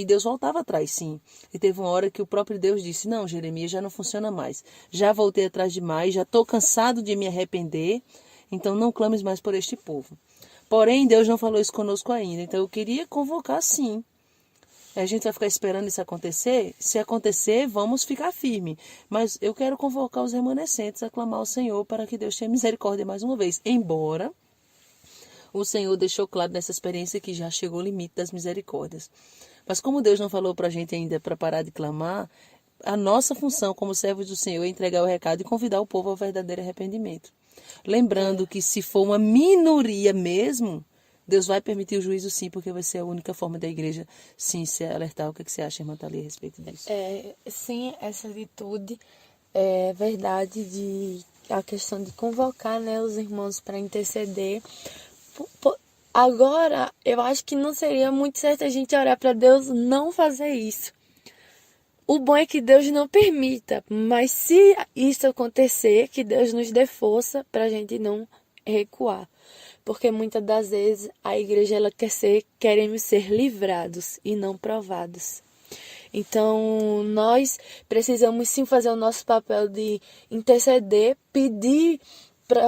Deus voltava atrás, sim. E teve uma hora que o próprio Deus disse, não, Jeremias, já não funciona mais. Já voltei atrás demais, já estou cansado de me arrepender, então não clames mais por este povo. Porém, Deus não falou isso conosco ainda, então eu queria convocar, sim. A gente vai ficar esperando isso acontecer? Se acontecer, vamos ficar firme. Mas eu quero convocar os remanescentes a clamar ao Senhor para que Deus tenha misericórdia mais uma vez. Embora o Senhor deixou claro nessa experiência que já chegou o limite das misericórdias. Mas como Deus não falou para a gente ainda para parar de clamar, a nossa função como servos do Senhor é entregar o recado e convidar o povo ao verdadeiro arrependimento. Lembrando que se for uma minoria mesmo, Deus vai permitir o juízo sim, porque vai ser a única forma da igreja sim se alertar. O que você acha, irmã Thalia, a respeito disso? Sim, essa atitude é verdade, a questão de convocar, né, os irmãos para interceder. Agora, eu acho que não seria muito certo a gente orar para Deus não fazer isso. O bom é que Deus não permita, mas se isso acontecer, que Deus nos dê força para a gente não recuar. Porque muitas das vezes a igreja queremos ser livrados e não provados. Então, nós precisamos sim fazer o nosso papel de interceder, pedir,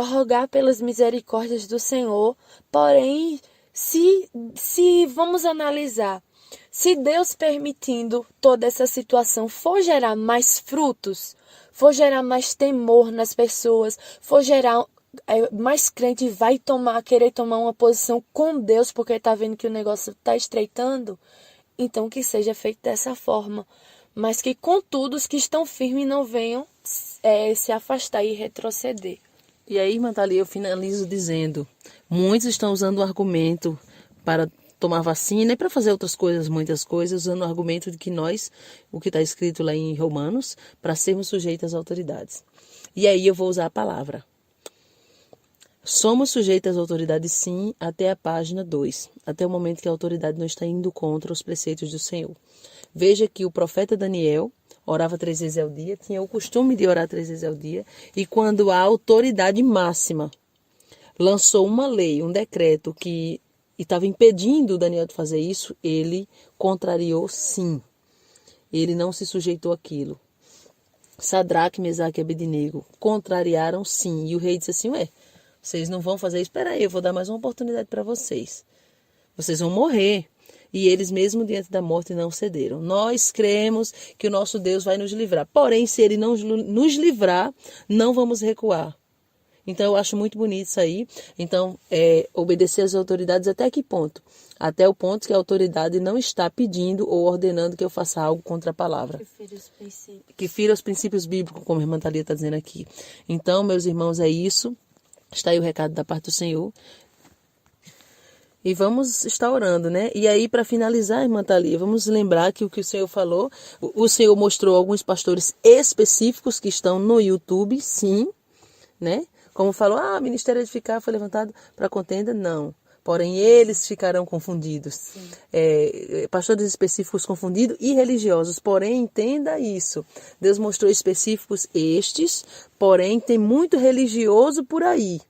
rogar pelas misericórdias do Senhor. Porém, se vamos analisar, se Deus permitindo toda essa situação for gerar mais frutos, for gerar mais temor nas pessoas, for gerar mais crente vai querer tomar uma posição com Deus porque está vendo que o negócio está estreitando, então que seja feito dessa forma. Mas que, contudo, os que estão firmes não venham se afastar e retroceder. E aí, irmã Thalia, eu finalizo dizendo, muitos estão usando o argumento para tomar vacina e para fazer outras coisas, muitas coisas, usando o argumento de que nós, o que está escrito lá em Romanos, para sermos sujeitos às autoridades. E aí eu vou usar a palavra. Somos sujeitos às autoridades, sim, até a página 2, até o momento que a autoridade não está indo contra os preceitos do Senhor. Veja que o profeta Daniel orava 3 vezes ao dia, tinha o costume de orar 3 vezes ao dia, e quando a autoridade máxima lançou uma lei, um decreto que estava impedindo Daniel de fazer isso, ele contrariou, sim. Ele não se sujeitou àquilo. Sadraque, Mesaque e Abednego contrariaram, sim. E o rei disse assim, vocês não vão fazer isso? Espera aí, eu vou dar mais uma oportunidade para vocês. Vocês vão morrer. E eles mesmo diante da morte não cederam. Nós cremos que o nosso Deus vai nos livrar. Porém, se ele não nos livrar, não vamos recuar. Então, eu acho muito bonito isso aí. Então, obedecer às autoridades até que ponto? Até o ponto que a autoridade não está pedindo ou ordenando que eu faça algo contra a palavra. Que fira os princípios bíblicos, como a irmã Thalia está dizendo aqui. Então, meus irmãos, é isso. Está aí o recado da parte do Senhor. E vamos estar orando, né? E aí, para finalizar, irmã Thalia, vamos lembrar que o que o Senhor falou, o Senhor mostrou alguns pastores específicos que estão no YouTube, sim, né? Como falou, Ministério Edificar foi levantado para contenda? Não. Porém, eles ficarão confundidos. Pastores específicos confundidos e religiosos. Porém, entenda isso. Deus mostrou específicos estes, porém, tem muito religioso por aí.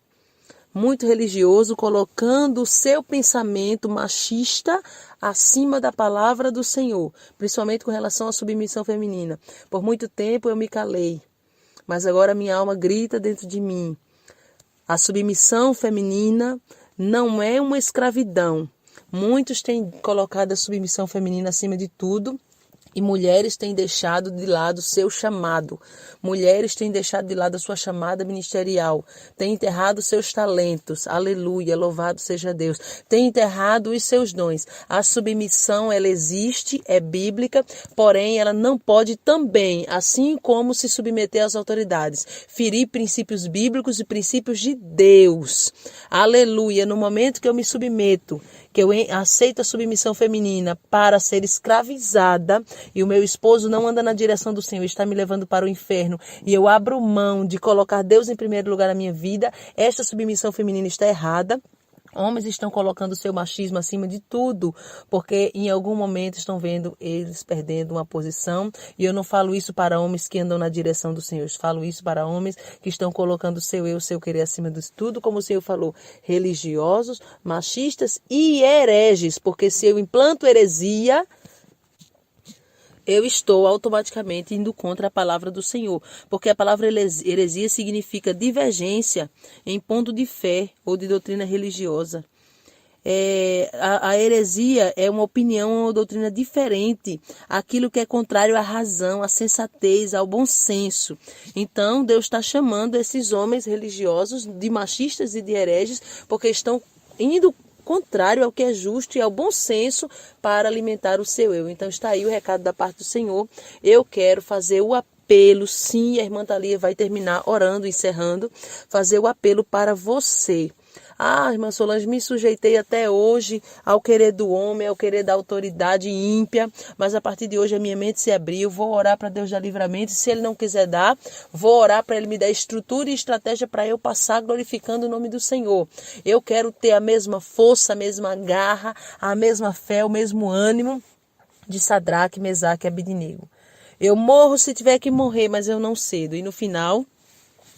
Muito religioso, colocando o seu pensamento machista acima da palavra do Senhor. Principalmente com relação à submissão feminina. Por muito tempo eu me calei. Mas agora minha alma grita dentro de mim. A submissão feminina não é uma escravidão. Muitos têm colocado a submissão feminina acima de tudo e mulheres têm deixado de lado o seu chamado. Mulheres têm deixado de lado a sua chamada ministerial. Têm enterrado seus talentos. Aleluia, louvado seja Deus. Têm enterrado os seus dons. A submissão, ela existe, é bíblica, porém ela não pode também, assim como se submeter às autoridades, ferir princípios bíblicos e princípios de Deus. Aleluia, no momento que eu me submeto, que eu aceito a submissão feminina para ser escravizada e o meu esposo não anda na direção do Senhor, está me levando para o inferno e eu abro mão de colocar Deus em primeiro lugar na minha vida, esta submissão feminina está errada. Homens estão colocando o seu machismo acima de tudo, porque em algum momento estão vendo eles perdendo uma posição. E eu não falo isso para homens que andam na direção do Senhor. Eu falo isso para homens que estão colocando o seu eu, o seu querer acima de tudo, como o Senhor falou, religiosos, machistas e hereges. Porque se eu implanto heresia, eu estou automaticamente indo contra a palavra do Senhor. Porque a palavra heresia significa divergência em ponto de fé ou de doutrina religiosa. A heresia é uma opinião ou doutrina diferente, aquilo que é contrário à razão, à sensatez, ao bom senso. Então, Deus está chamando esses homens religiosos de machistas e de hereges, porque estão indo contrário ao que é justo e ao bom senso para alimentar o seu eu. Então está aí o recado da parte do Senhor. Eu quero fazer o apelo, sim, a irmã Thalia vai terminar orando, encerrando, fazer o apelo para você. Irmã Solange, me sujeitei até hoje ao querer do homem, ao querer da autoridade ímpia, mas a partir de hoje a minha mente se abriu, vou orar para Deus dar livramento, e se Ele não quiser dar, vou orar para Ele me dar estrutura e estratégia para eu passar glorificando o nome do Senhor. Eu quero ter a mesma força, a mesma garra, a mesma fé, o mesmo ânimo de Sadraque, Mesaque e Abednego. Eu morro se tiver que morrer, mas eu não cedo. E no final,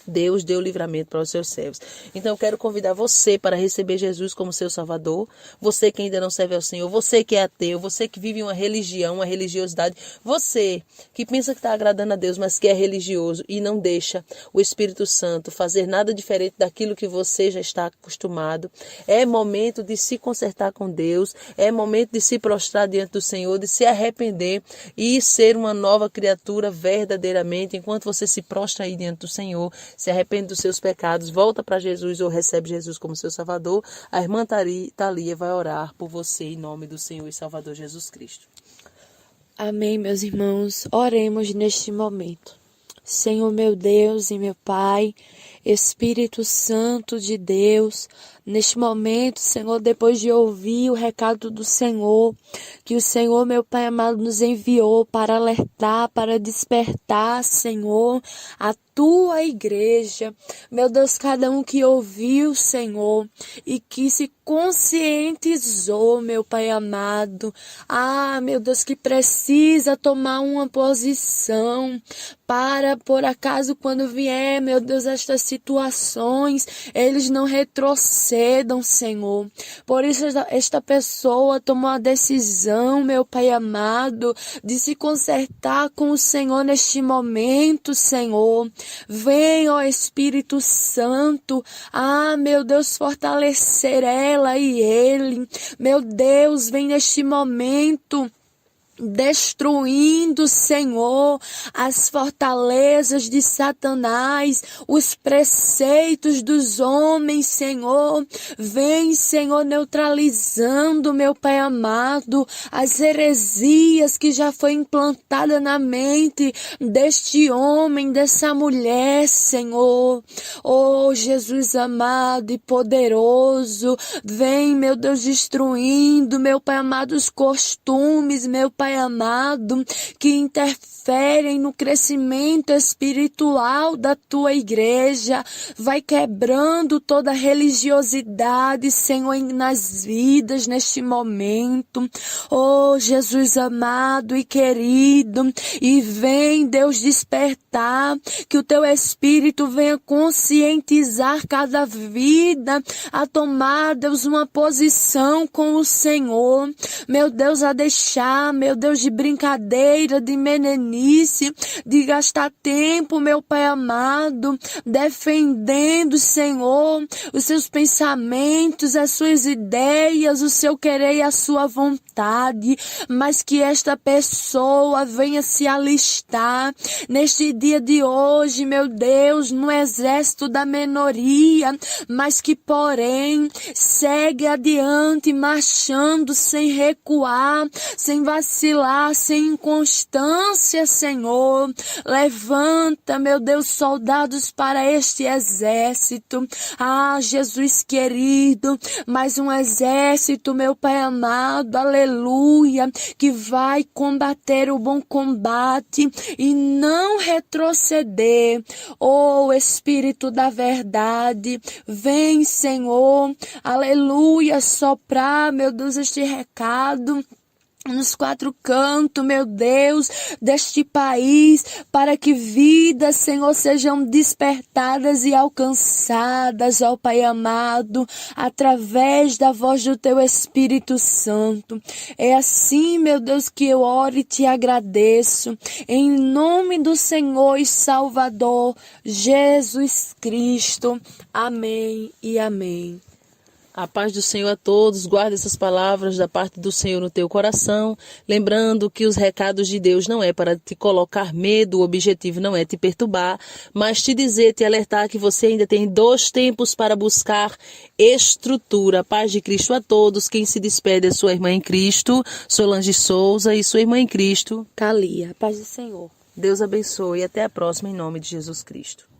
Deus deu livramento para os seus servos. Então eu quero convidar você para receber Jesus como seu Salvador. Você que ainda não serve ao Senhor, você que é ateu, você que vive uma religião, uma religiosidade, você que pensa que está agradando a Deus, mas que é religioso e não deixa o Espírito Santo fazer nada diferente daquilo que você já está acostumado. É momento de se consertar com Deus, é momento de se prostrar diante do Senhor, de se arrepender e ser uma nova criatura verdadeiramente. Enquanto você se prostra aí diante do Senhor, se arrepende dos seus pecados, volta para Jesus ou recebe Jesus como seu Salvador, a irmã Thalia vai orar por você em nome do Senhor e Salvador Jesus Cristo. Amém, meus irmãos. Oremos neste momento. Senhor meu Deus e meu Pai, Espírito Santo de Deus, neste momento, Senhor, depois de ouvir o recado do Senhor, que o Senhor, meu Pai amado, nos enviou para alertar, para despertar, Senhor, a tua igreja. Meu Deus, cada um que ouviu, Senhor, e que se conscientizou, meu Pai amado. Meu Deus, que precisa tomar uma posição para, por acaso, quando vier, meu Deus, estas situações, eles não retrocedam, Senhor. Por isso, esta pessoa tomou a decisão, meu Pai amado, de se consertar com o Senhor neste momento, Senhor. Vem, ó Espírito Santo, meu Deus, fortalecer ela e ele. Meu Deus, vem neste momento destruindo, Senhor, as fortalezas de Satanás, os preceitos dos homens, Senhor. Vem, Senhor, neutralizando, meu Pai amado, as heresias que já foi implantada na mente deste homem, dessa mulher, Senhor. Oh, Jesus amado e poderoso, vem, meu Deus, destruindo, meu Pai amado, os costumes, meu Pai amado, que interferem no crescimento espiritual da tua igreja. Vai quebrando toda religiosidade, Senhor, nas vidas neste momento. Oh, Jesus amado e querido, e vem, Deus, despertar, que o teu Espírito venha conscientizar cada vida a tomar, Deus, uma posição com o Senhor. Meu Deus, a deixar, meu Deus, de brincadeira, de meninice, de gastar tempo, meu Pai amado, defendendo, Senhor, os seus pensamentos, as suas ideias, o seu querer e a sua vontade, mas que esta pessoa venha se alistar neste dia de hoje, meu Deus, no exército da minoria, mas que, porém, segue adiante, marchando sem recuar, sem vacilar, sem inconstância, Senhor. Levanta, meu Deus, soldados para este exército. Jesus querido, mais um exército, meu Pai amado, aleluia, que vai combater o bom combate e não retroceder. Oh, Espírito da verdade, vem, Senhor, aleluia, soprar, meu Deus, este recado nos quatro cantos, meu Deus, deste país, para que vidas, Senhor, sejam despertadas e alcançadas, ó Pai amado, através da voz do teu Espírito Santo. É assim, meu Deus, que eu oro e te agradeço, em nome do Senhor e Salvador, Jesus Cristo. Amém e amém. A paz do Senhor a todos, guarda essas palavras da parte do Senhor no teu coração, lembrando que os recados de Deus não é para te colocar medo, o objetivo não é te perturbar, mas te dizer, te alertar que você ainda tem 2 tempos para buscar estrutura. A paz de Cristo a todos, quem se despede é sua irmã em Cristo, Solange Souza, e sua irmã em Cristo, Thalia. A paz do Senhor. Deus abençoe e até a próxima em nome de Jesus Cristo.